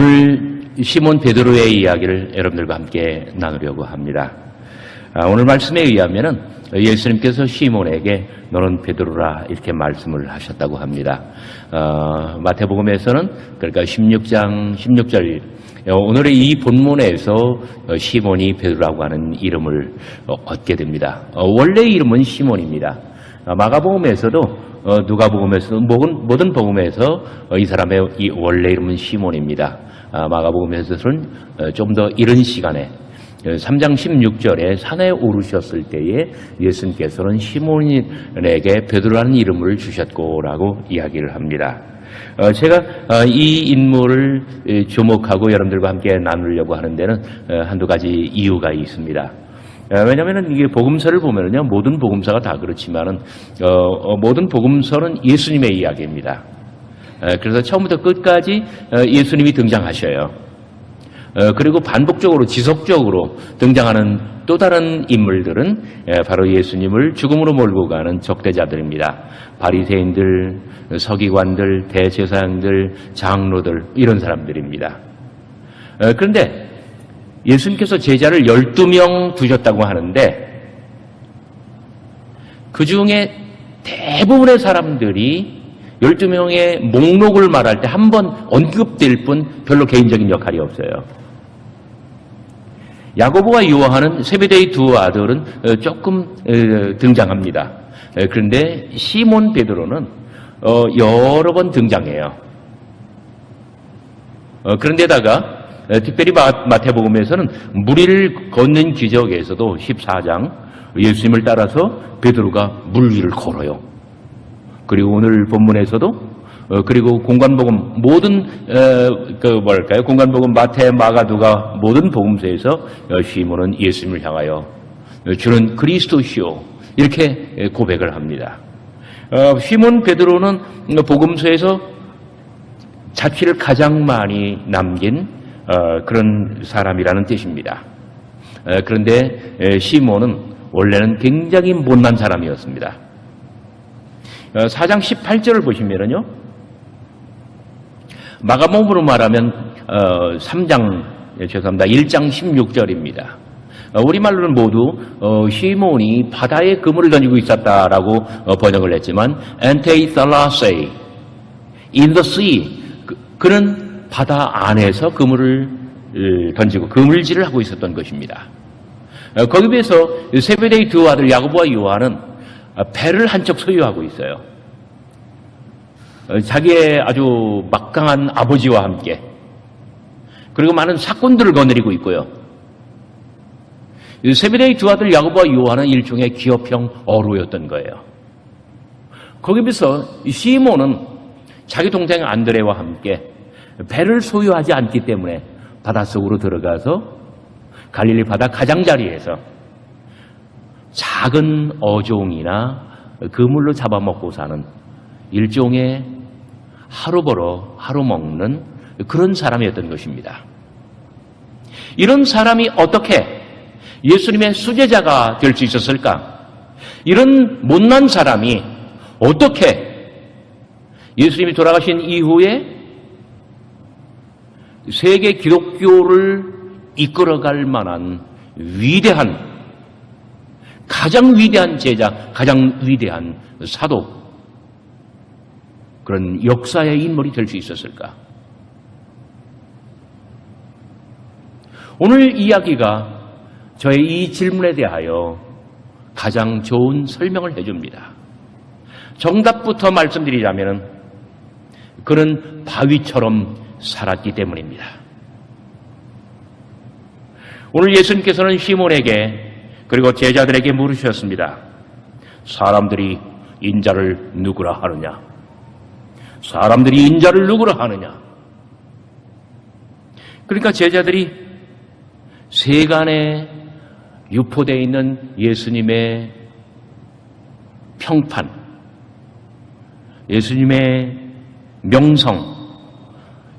오늘 시몬 베드로의 이야기를 여러분들과 함께 나누려고 합니다. 오늘 말씀에 의하면은 예수님께서 시몬에게 너는 베드로라 이렇게 말씀을 하셨다고 합니다. 마태복음에서는 그러니까 16장 16절 오늘의 이 본문에서 시몬이 베드로라고 하는 이름을 얻게 됩니다. 원래 이름은 시몬입니다. 마가복음에서도 누가복음에서도 모든 복음에서 이 사람의 이 원래 이름은 시몬입니다. 마가복음에서는 좀 더 이른 시간에 3장 16절에 산에 오르셨을 때에 예수님께서는 시몬에게 베드로라는 이름을 주셨고라고 이야기를 합니다. 제가 이 인물을 주목하고 여러분들과 함께 나누려고 하는 데는 한두 가지 이유가 있습니다. 왜냐하면 이게 복음서를 보면은요, 모든 복음서가 다 그렇지만은 모든 복음서는 예수님의 이야기입니다. 그래서 처음부터 끝까지 예수님이 등장하셔요. 그리고 반복적으로 지속적으로 등장하는 또 다른 인물들은 바로 예수님을 죽음으로 몰고 가는 적대자들입니다. 바리새인들, 서기관들, 대제사장들, 장로들 이런 사람들입니다. 그런데 예수님께서 제자를 12명 두셨다고 하는데 그 중에 대부분의 사람들이 12명의 목록을 말할 때 한 번 언급될 뿐 별로 개인적인 역할이 없어요. 야고보와 요한은 세베대의 두 아들은 조금 등장합니다. 그런데 시몬 베드로는 여러 번 등장해요. 그런데다가 특별히 마태복음에서는 무리를 걷는 기적에서도 14장 예수님을 따라서 베드로가 물 위를 걸어요. 그리고 오늘 본문에서도 그리고 공관복음 모든 공관복음 마태, 마가, 누가 모든 복음서에서 시몬은 예수님을 향하여 주는 그리스도시요 이렇게 고백을 합니다. 시몬 베드로는 복음서에서 자취를 가장 많이 남긴 그런 사람이라는 뜻입니다. 그런데 시몬은 원래는 굉장히 못난 사람이었습니다. 4장 18절을 보시면은요, 마가복음으로 말하면 1장 16절입니다. 우리말로는 모두 시몬이 바다에 그물을 던지고 있었다라고 번역을 했지만 엔테이살라세 in the sea 그는 바다 안에서 그물을 던지고 그물질을 하고 있었던 것입니다. 거기에 비해서 세베대의 두 아들 야고보와 요한은 배를 한 척 소유하고 있어요. 자기의 아주 막강한 아버지와 함께 그리고 많은 사건들을 거느리고 있고요. 세베대의 두 아들 야고보와 요한은 일종의 기업형 어로였던 거예요. 거기에 비해서 시몬은 자기 동생 안드레와 함께 배를 소유하지 않기 때문에 바닷속으로 들어가서 갈릴리 바다 가장자리에서 작은 어종이나 그물로 잡아먹고 사는 일종의 하루 벌어 하루 먹는 그런 사람이었던 것입니다. 이런 사람이 어떻게 예수님의 수제자가 될 수 있었을까? 이런 못난 사람이 어떻게 예수님이 돌아가신 이후에 세계 기독교를 이끌어갈 만한 위대한 가장 위대한 제자, 가장 위대한 사도 그런 역사의 인물이 될 수 있었을까? 오늘 이야기가 저의 이 질문에 대하여 가장 좋은 설명을 해줍니다. 정답부터 말씀드리자면 그는 바위처럼 살았기 때문입니다. 오늘 예수님께서는 시몬에게 그리고 제자들에게 물으셨습니다. 사람들이 인자를 누구라 하느냐? 사람들이 인자를 누구라 하느냐? 그러니까 제자들이 세간에 유포되어 있는 예수님의 평판, 예수님의 명성,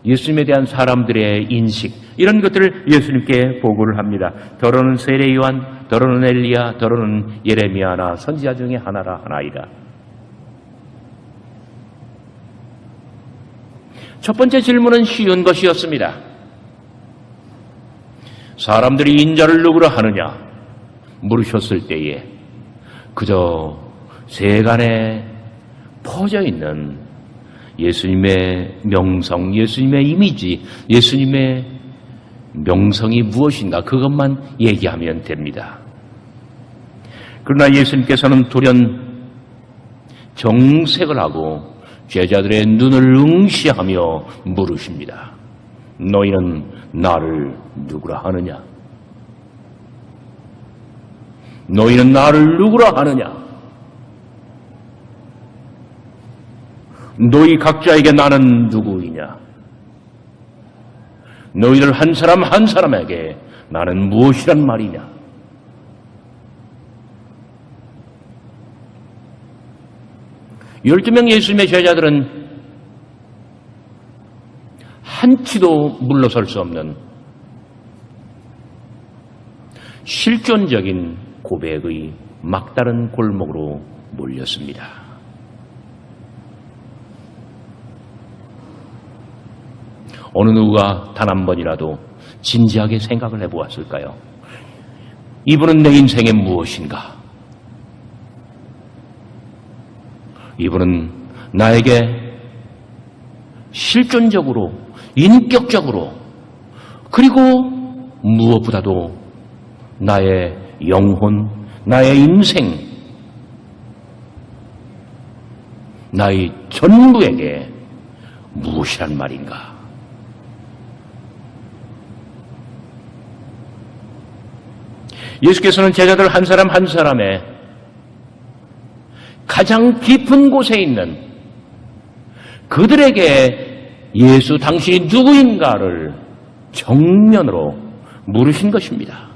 예수님에 대한 사람들의 인식 이런 것들을 예수님께 보고를 합니다. 더러는 세례 요한, 더러는 엘리야, 더러는 예레미야나 선지자 중에 하나이다. 첫 번째 질문은 쉬운 것이었습니다. 사람들이 인자를 누구라 하느냐 물으셨을 때에 그저 세간에 퍼져 있는 예수님의 명성, 예수님의 이미지, 예수님의 명성이 무엇인가 그것만 얘기하면 됩니다. 그러나 예수님께서는 돌연 정색을 하고 제자들의 눈을 응시하며 물으십니다. 너희는 나를 누구라 하느냐? 너희는 나를 누구라 하느냐? 너희 각자에게 나는 누구이냐? 너희들 한 사람 한 사람에게 나는 무엇이란 말이냐? 열두 명 예수님의 제자들은 한치도 물러설 수 없는 실존적인 고백의 막다른 골목으로 몰렸습니다. 어느 누가 단 한 번이라도 진지하게 생각을 해보았을까요? 이분은 내 인생에 무엇인가? 이분은 나에게 실존적으로, 인격적으로, 그리고 무엇보다도 나의 영혼, 나의 인생, 나의 전부에게 무엇이란 말인가? 예수께서는 제자들 한 사람 한 사람의 가장 깊은 곳에 있는 그들에게 예수 당신이 누구인가를 정면으로 물으신 것입니다.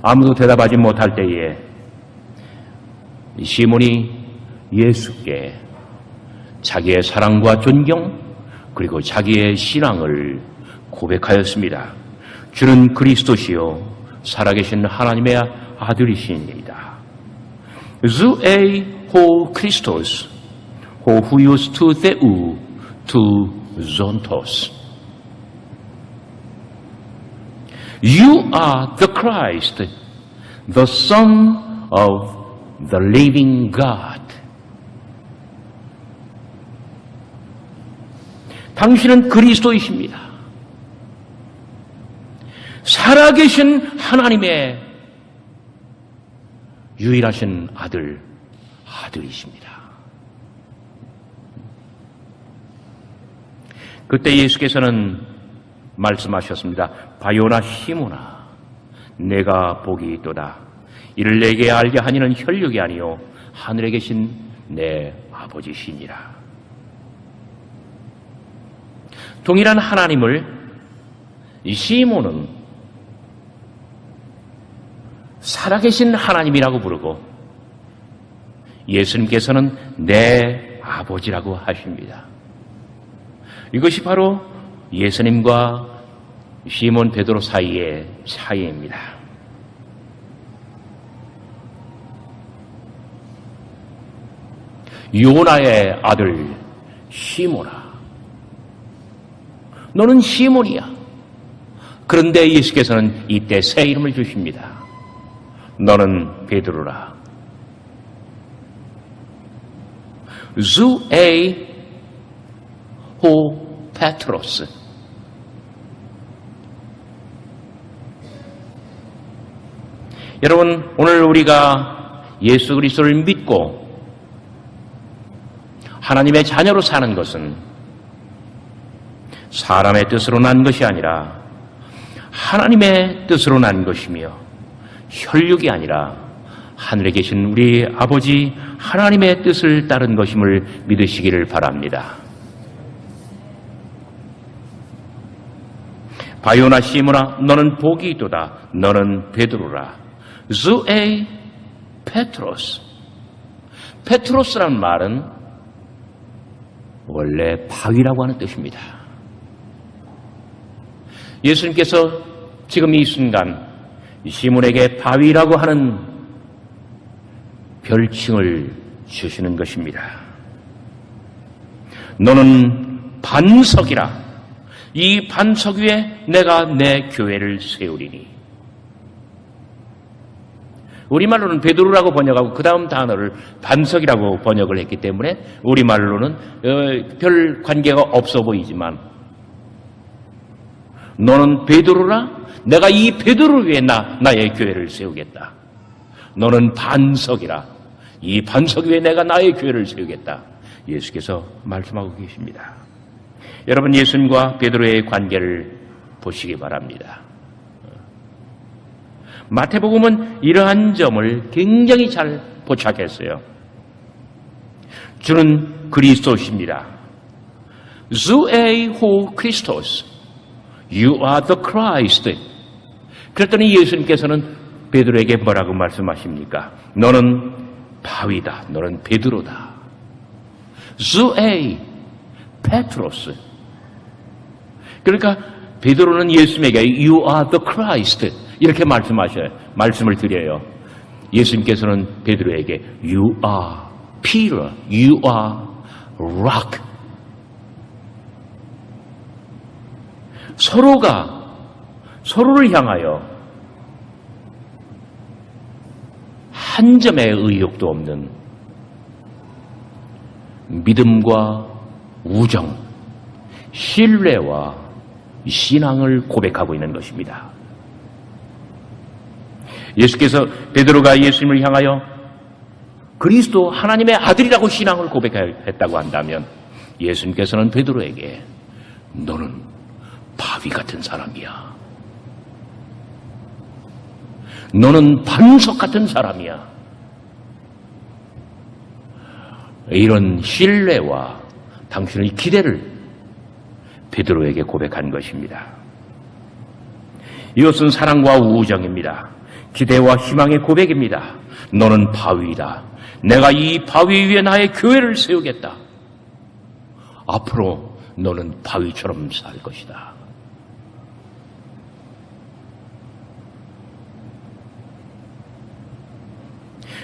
아무도 대답하지 못할 때에 시몬이 예수께 자기의 사랑과 존경 그리고 자기의 신앙을 고백하였습니다. 주는 그리스도시요 살아계신 하나님의 아들이시니이다. Zoe ho Christos, ho huios tu theu, tu zontos. You are the Christ, the Son of the living God. 당신은 그리스도이십니다. 살아계신 하나님의 유일하신 아들이십니다. 그때 예수께서는 말씀하셨습니다. 바요나 시몬아, 내가 복이 있도다. 이를 내게 알게 하니는 혈육이 아니요 하늘에 계신 내 아버지시니라. 동일한 하나님을 시몬은 살아계신 하나님이라고 부르고 예수님께서는 내 아버지라고 하십니다. 이것이 바로 예수님과 시몬 베드로 사이의 차이입니다. 요나의 아들 시몬아, 너는 시몬이야. 그런데 예수께서는 이때 새 이름을 주십니다. 너는 베드로라. 주에이 호 페트로스. 여러분, 오늘 우리가 예수 그리스도를 믿고 하나님의 자녀로 사는 것은 사람의 뜻으로 난 것이 아니라 하나님의 뜻으로 난 것이며 혈육이 아니라 하늘에 계신 우리 아버지 하나님의 뜻을 따른 것임을 믿으시기를 바랍니다. 바요나 시몬아, 너는 복이 있도다. 너는 베드로라. 주에이 페트로스. 페트로스라는 말은 원래 바위라고 하는 뜻입니다. 예수님께서 지금 이 순간 시몬에게 바위라고 하는 별칭을 주시는 것입니다. 너는 반석이라. 이 반석 위에 내가 내 교회를 세우리니. 우리말로는 베드로라고 번역하고 그 다음 단어를 반석이라고 번역을 했기 때문에 우리말로는 별 관계가 없어 보이지만, 너는 베드로라. 내가 이 베드로 위에 나의 교회를 세우겠다. 너는 반석이라. 이 반석 위에 내가 나의 교회를 세우겠다. 예수께서 말씀하고 계십니다. 여러분, 예수님과 베드로의 관계를 보시기 바랍니다. 마태복음은 이러한 점을 굉장히 잘 포착했어요. 주는 그리스도십니다. Zoe ho Christos. You are the Christ. 그랬더니 예수님께서는 베드로에게 뭐라고 말씀하십니까? 너는 바위다. 너는 베드로다. Zoe Petros. 그러니까 베드로는 예수님에게 You are the Christ 이렇게 말씀을 드려요. 예수님께서는 베드로에게 You are Peter, You are Rock. 서로가 서로를 향하여 한 점의 의욕도 없는 믿음과 우정, 신뢰와 신앙을 고백하고 있는 것입니다. 예수께서 베드로가 예수님을 향하여 그리스도 하나님의 아들이라고 신앙을 고백했다고 한다면 예수님께서는 베드로에게 너는 바위 같은 사람이야. 너는 반석 같은 사람이야. 이런 신뢰와 당신의 기대를 베드로에게 고백한 것입니다. 이것은 사랑과 우정입니다. 기대와 희망의 고백입니다. 너는 바위다. 내가 이 바위 위에 나의 교회를 세우겠다. 앞으로 너는 바위처럼 살 것이다.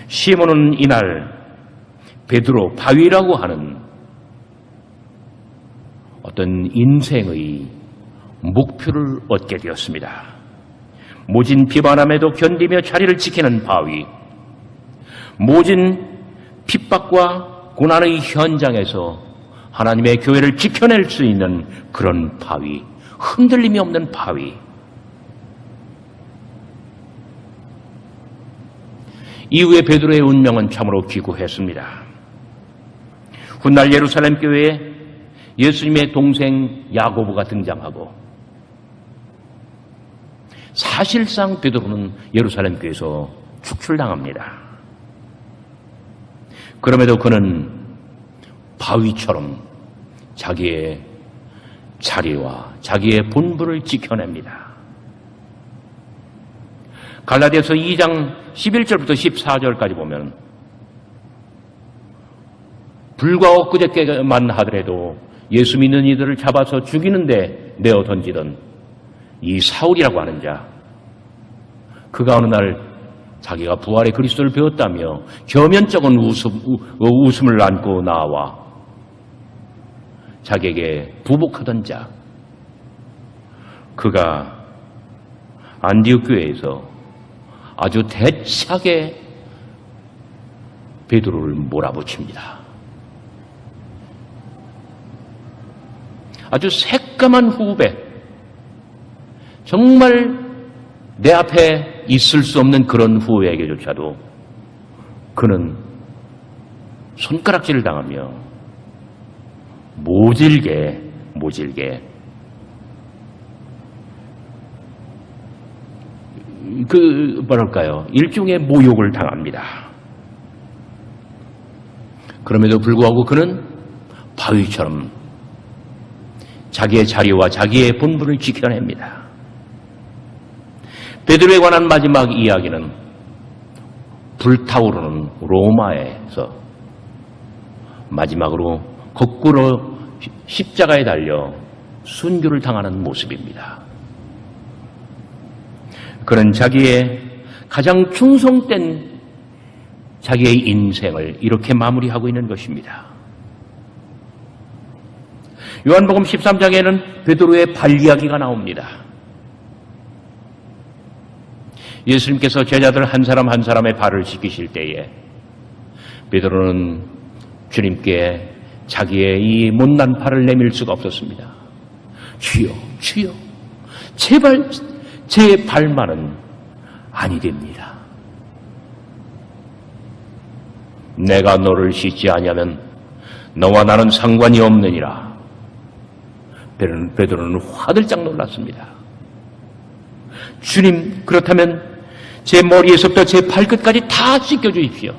시몬은 이날 베드로 바위라고 하는 어떤 인생의 목표를 얻게 되었습니다. 모진 비바람에도 견디며 자리를 지키는 바위, 모진 핍박과 고난의 현장에서 하나님의 교회를 지켜낼 수 있는 그런 바위, 흔들림이 없는 바위. 이후에 베드로의 운명은 참으로 기구했습니다. 훗날 예루살렘 교회에 예수님의 동생 야고보가 등장하고 사실상 베드로는 예루살렘 교회에서 축출당합니다. 그럼에도 그는 바위처럼 자기의 자리와 자기의 본분을 지켜냅니다. 갈라디아서 2장 11절부터 14절까지 보면 불과 엊그저께만 하더라도 예수 믿는 이들을 잡아서 죽이는데 내어 던지던 이 사울이라고 하는 자, 그가 어느 날 자기가 부활의 그리스도를 배웠다며 겸연쩍은 웃음을 안고 나와 자기에게 부복하던 자, 그가 안디옥 교회에서 아주 대차게 베드로를 몰아붙입니다. 아주 새까만 후배, 정말 내 앞에 있을 수 없는 그런 후배에게조차도 그는 손가락질을 당하며 모질게 일종의 모욕을 당합니다. 그럼에도 불구하고 그는 바위처럼 자기의 자리와 자기의 본분을 지켜냅니다. 베드로에 관한 마지막 이야기는 불타오르는 로마에서 마지막으로 거꾸로 십자가에 달려 순교를 당하는 모습입니다. 그는 자기의 가장 충성된 자기의 인생을 이렇게 마무리하고 있는 것입니다. 요한복음 13장에는 베드로의 발 이야기가 나옵니다. 예수님께서 제자들 한 사람 한 사람의 발을 씻기실 때에 베드로는 주님께 자기의 이 못난 발을 내밀 수가 없었습니다. 주여, 주여, 제발 제 발만은 아니 됩니다. 내가 너를 씻지 아니하면 너와 나는 상관이 없느니라. 베드로는 화들짝 놀랐습니다. 주님, 그렇다면 제 머리에서부터 제 발끝까지 다 씻겨주십시오.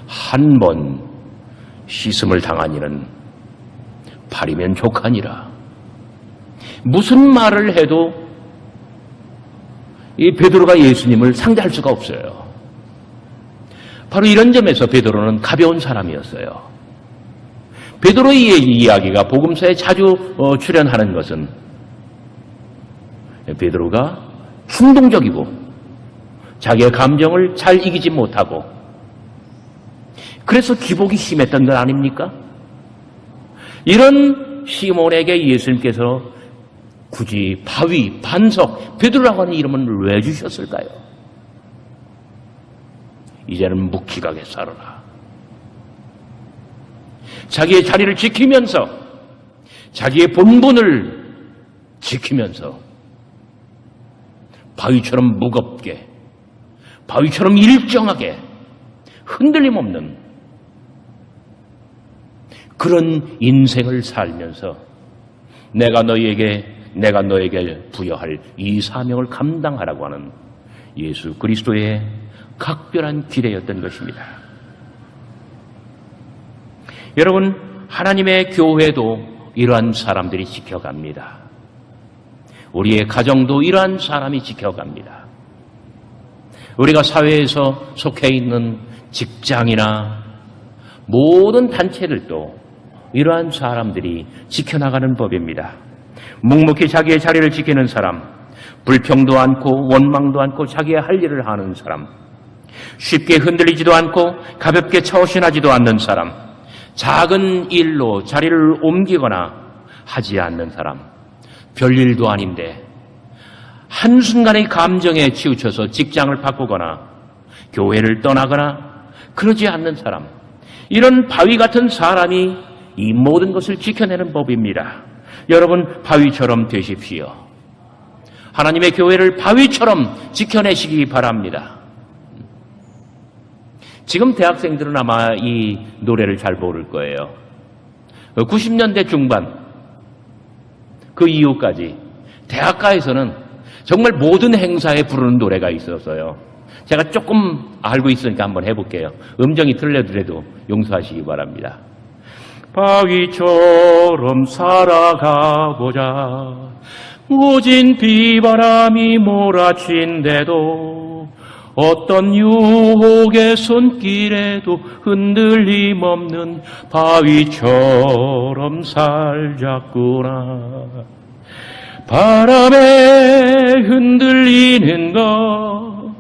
한 번 씻음을 당한 이는 발이면 족하니라. 무슨 말을 해도 이 베드로가 예수님을 상대할 수가 없어요. 바로 이런 점에서 베드로는 가벼운 사람이었어요. 베드로의 이야기가 복음서에 자주 출연하는 것은 베드로가 충동적이고 자기의 감정을 잘 이기지 못하고 그래서 기복이 심했던 것 아닙니까? 이런 시몬에게 예수님께서 굳이 바위, 반석, 베드로라고 하는 이름은 왜 주셨을까요? 이제는 묵직하게 살아라. 자기의 자리를 지키면서 자기의 본분을 지키면서 바위처럼 무겁게, 바위처럼 일정하게 흔들림 없는 그런 인생을 살면서 내가 너에게 부여할 이 사명을 감당하라고 하는 예수 그리스도의 각별한 기대였던 것입니다. 여러분, 하나님의 교회도 이러한 사람들이 지켜갑니다. 우리의 가정도 이러한 사람이 지켜갑니다. 우리가 사회에서 속해 있는 직장이나 모든 단체들도 이러한 사람들이 지켜나가는 법입니다. 묵묵히 자기의 자리를 지키는 사람, 불평도 않고 원망도 않고 자기의 할 일을 하는 사람, 쉽게 흔들리지도 않고 가볍게 처신하지도 않는 사람, 작은 일로 자리를 옮기거나 하지 않는 사람, 별일도 아닌데 한순간의 감정에 치우쳐서 직장을 바꾸거나 교회를 떠나거나 그러지 않는 사람, 이런 바위 같은 사람이 이 모든 것을 지켜내는 법입니다. 여러분, 바위처럼 되십시오. 하나님의 교회를 바위처럼 지켜내시기 바랍니다. 지금 대학생들은 아마 이 노래를 잘 모를 거예요. 90년대 중반 그 이후까지 대학가에서는 정말 모든 행사에 부르는 노래가 있었어요. 제가 조금 알고 있으니까 한번 해볼게요. 음정이 틀려더라도 용서하시기 바랍니다. 바위처럼 살아가보자. 모진 비바람이 몰아친데도 어떤 유혹의 손길에도 흔들림 없는 바위처럼 살자꾸나. 바람에 흔들리는 것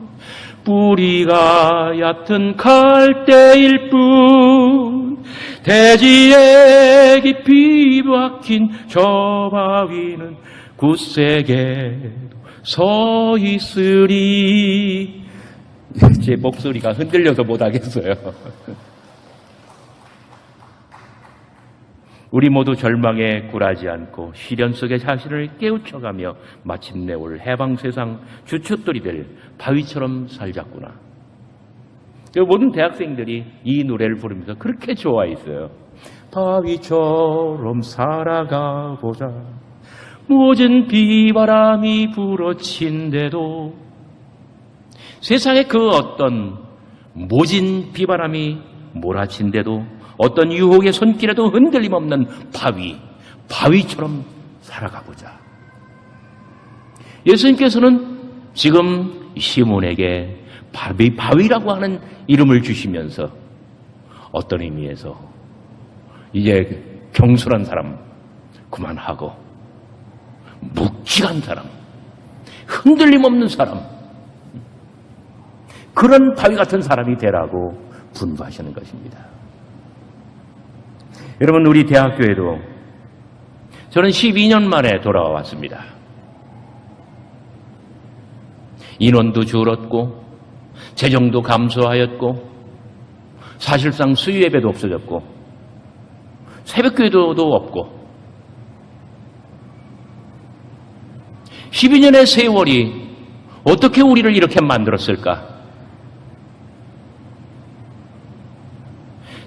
뿌리가 얕은 갈대일 뿐 대지에 깊이 박힌 저 바위는 굳세게도 서 있으리. 제 목소리가 흔들려서 못하겠어요. 우리 모두 절망에 굴하지 않고 시련 속에 자신을 깨우쳐가며 마침내 올 해방세상 주춧돌이 될 바위처럼 살자꾸나. 모든 대학생들이 이 노래를 부르면서 그렇게 좋아했어요. 바위처럼 살아가보자. 모진 비바람이 불어친데도 세상에 그 어떤 모진 비바람이 몰아친데도 어떤 유혹의 손길에도 흔들림 없는 바위처럼 살아가보자. 예수님께서는 지금 시몬에게 바위라고 하는 이름을 주시면서 어떤 의미에서 이제 경솔한 사람 그만하고 묵직한 사람, 흔들림 없는 사람, 그런 바위 같은 사람이 되라고 분부하시는 것입니다. 여러분, 우리 대학교에도 저는 12년 만에 돌아왔습니다. 인원도 줄었고 재정도 감소하였고 사실상 수요예배도 없어졌고 새벽기도도 없고 12년의 세월이 어떻게 우리를 이렇게 만들었을까?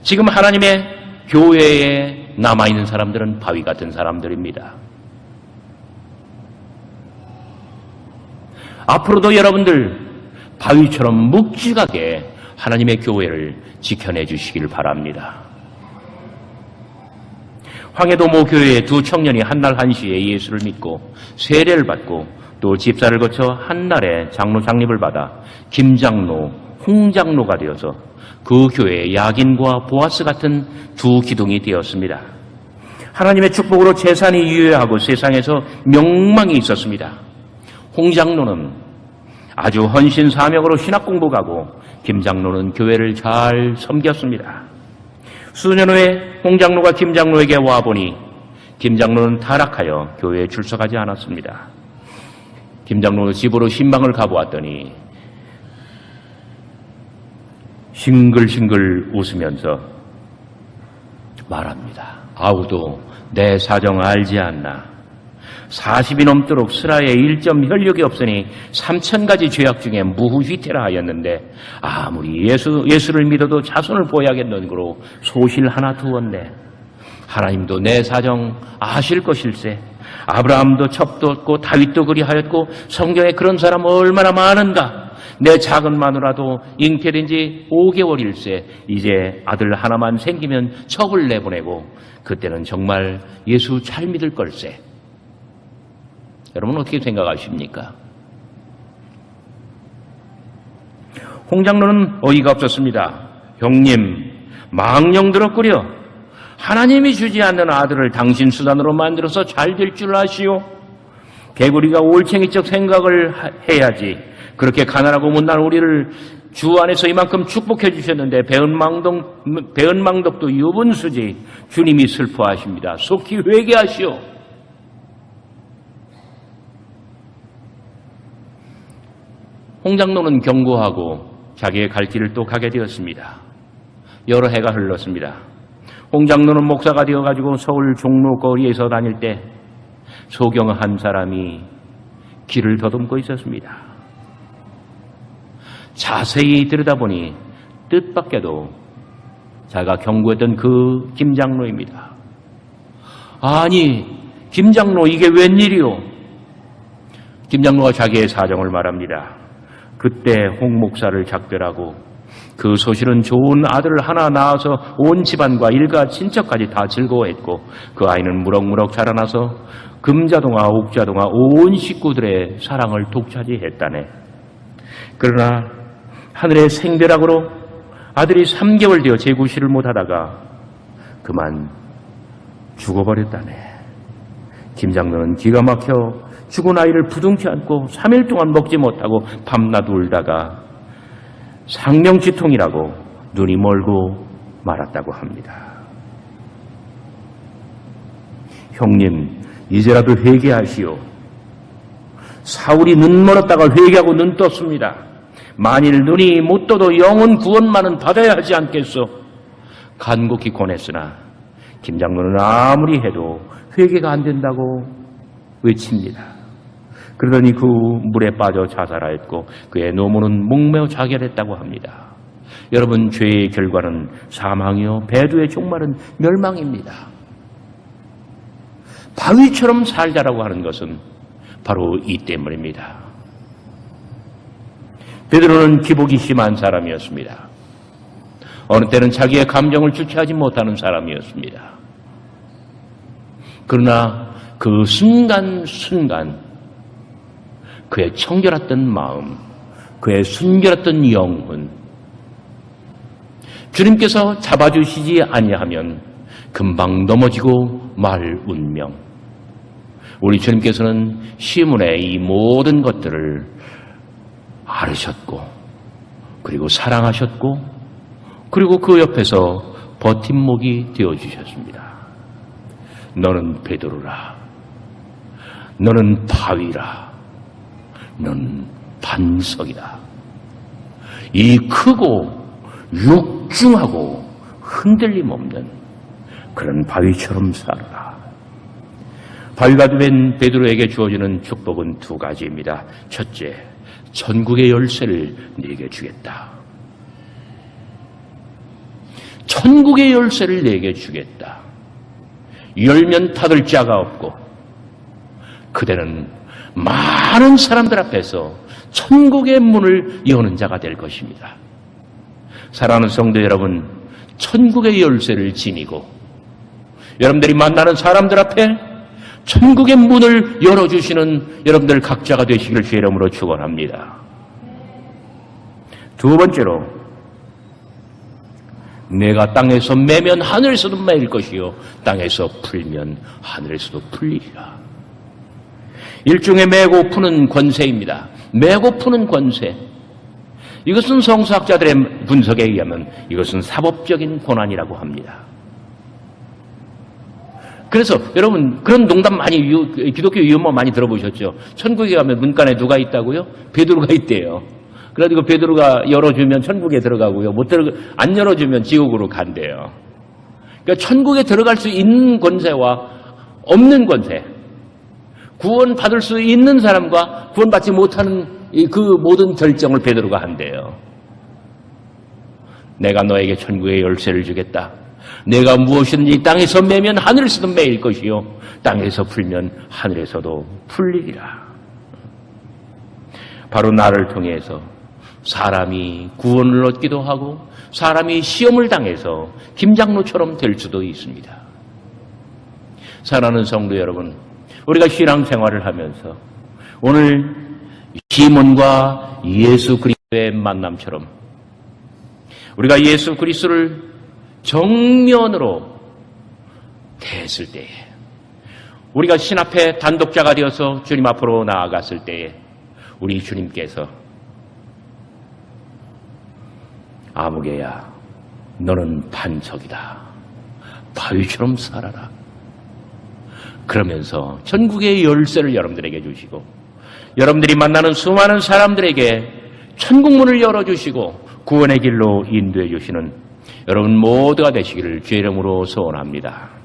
지금 하나님의 교회에 남아있는 사람들은 바위 같은 사람들입니다. 앞으로도 여러분들 바위처럼 묵직하게 하나님의 교회를 지켜내 주시길 바랍니다. 황해도모 교회의 두 청년이 한날 한시에 예수를 믿고 세례를 받고 또 집사를 거쳐 한날에 장로 장립을 받아 김장로, 홍장로가 되어서 그 교회의 야긴과 보아스 같은 두 기둥이 되었습니다. 하나님의 축복으로 재산이 유효하고 세상에서 명망이 있었습니다. 홍장로는 아주 헌신 사명으로 신학 공부가고 김장로는 교회를 잘 섬겼습니다. 수년 후에 홍장로가 김장로에게 와보니 김장로는 타락하여 교회에 출석하지 않았습니다. 김장로는 집으로 신방을 가보았더니 싱글싱글 웃으면서 말합니다. 아우도 내 사정 알지 않나. 40이 넘도록 슬하에 1점 혈육이 없으니 3,000가지 죄악 중에 무후휘태라 하였는데 아무리 예수를 믿어도 자손을 보야겠는고로 소실 하나 두었네. 하나님도 내 사정 아실 것일세. 아브라함도 첩도었고 다윗도 그리하였고 성경에 그런 사람 얼마나 많은가. 내 작은 마누라도 잉태된 지 5개월일세. 이제 아들 하나만 생기면 첩을 내보내고 그때는 정말 예수 잘 믿을 걸세. 여러분 어떻게 생각하십니까? 홍장로는 어이가 없었습니다. 형님, 망령 들었구려. 하나님이 주지 않는 아들을 당신 수단으로 만들어서 잘 될 줄 아시오? 개구리가 올챙이적 생각을 해야지. 그렇게 가난하고 못난 우리를 주 안에서 이만큼 축복해 주셨는데 배은망덕도 유분수지. 주님이 슬퍼하십니다. 속히 회개하시오. 홍장로는 경고하고 자기의 갈 길을 또 가게 되었습니다. 여러 해가 흘렀습니다. 홍장로는 목사가 되어가지고 서울 종로 거리에서 다닐 때 소경 한 사람이 길을 더듬고 있었습니다. 자세히 들여다보니 뜻밖에도 자기가 경고했던 그 김장로입니다. 아니, 김장로 이게 웬일이오? 김장로가 자기의 사정을 말합니다. 그때 홍 목사를 작별하고 그 소실은 좋은 아들을 하나 낳아서 온 집안과 일가 친척까지 다 즐거워했고 그 아이는 무럭무럭 자라나서 금자동아 옥자동아 온 식구들의 사랑을 독차지했다네. 그러나 하늘의 생벼락으로 아들이 3개월 되어 재구실을 못하다가 그만 죽어버렸다네. 김장로는 기가 막혀 죽은 아이를 부둥켜 안고 3일 동안 먹지 못하고 밤낮 울다가 상명지통이라고 눈이 멀고 말았다고 합니다. 형님, 이제라도 회개하시오. 사울이 눈 멀었다가 회개하고 눈 떴습니다. 만일 눈이 못 떠도 영혼 구원만은 받아야 하지 않겠소? 간곡히 권했으나 김장로는 아무리 해도 회개가 안 된다고 외칩니다. 그러더니 그 물에 빠져 자살하였고 그의 노모는 목매어 자결했다고 합니다. 여러분, 죄의 결과는 사망이요 배두의 종말은 멸망입니다. 바위처럼 살자라고 하는 것은 바로 이 때문입니다. 베드로는 기복이 심한 사람이었습니다. 어느 때는 자기의 감정을 주체하지 못하는 사람이었습니다. 그러나 그 순간순간 그의 청결했던 마음, 그의 순결했던 영혼, 주님께서 잡아주시지 아니하면 금방 넘어지고 말 운명. 우리 주님께서는 시문의 이 모든 것들을 알으셨고 그리고 사랑하셨고 그리고 그 옆에서 버팀목이 되어주셨습니다. 너는 베드로라. 너는 바위라. 너는 반석이다. 이 크고 육중하고 흔들림 없는 그런 바위처럼 살아라. 바위가 된 베드로에게 주어지는 축복은 두 가지입니다. 첫째, 천국의 열쇠를 네게 주겠다. 천국의 열쇠를 내게 주겠다. 열면 닫을 자가 없고 그대는 많은 사람들 앞에서 천국의 문을 여는 자가 될 것입니다. 사랑하는 성도 여러분, 천국의 열쇠를 지니고 여러분들이 만나는 사람들 앞에 천국의 문을 열어주시는 여러분들 각자가 되시기를 주의 이름으로 축원합니다. 두 번째로, 내가 땅에서 매면 하늘에서도 매일 것이요 땅에서 풀면 하늘에서도 풀리리라. 일종의 매고 푸는 권세입니다. 매고 푸는 권세. 이것은 성서학자들의 분석에 의하면 이것은 사법적인 권한이라고 합니다. 그래서 여러분 그런 농담 많이 기독교 유머 많이 들어보셨죠? 천국에 가면 문간에 누가 있다고요? 베드로가 있대요. 그래가지고 베드로가 열어주면 천국에 들어가고요. 안 열어주면 지옥으로 간대요. 그러니까 천국에 들어갈 수 있는 권세와 없는 권세, 구원받을 수 있는 사람과 구원받지 못하는 그 모든 결정을 베드로가 한대요. 내가 너에게 천국의 열쇠를 주겠다. 내가 무엇이든지 땅에서 매면 하늘에서도 매일 것이요 땅에서 풀면 하늘에서도 풀리리라. 바로 나를 통해서 사람이 구원을 얻기도 하고 사람이 시험을 당해서 김장로처럼 될 수도 있습니다. 사랑하는 성도 여러분, 우리가 신앙생활을 하면서 오늘 시몬과 예수 그리스도의 만남처럼 우리가 예수 그리스도를 정면으로 대했을 때에, 우리가 신 앞에 단독자가 되어서 주님 앞으로 나아갔을 때에 우리 주님께서 아무개야 너는 반석이다. 바위처럼 살아라. 그러면서 천국의 열쇠를 여러분들에게 주시고 여러분들이 만나는 수많은 사람들에게 천국문을 열어주시고 구원의 길로 인도해 주시는 여러분 모두가 되시기를 주의 이름으로 소원합니다.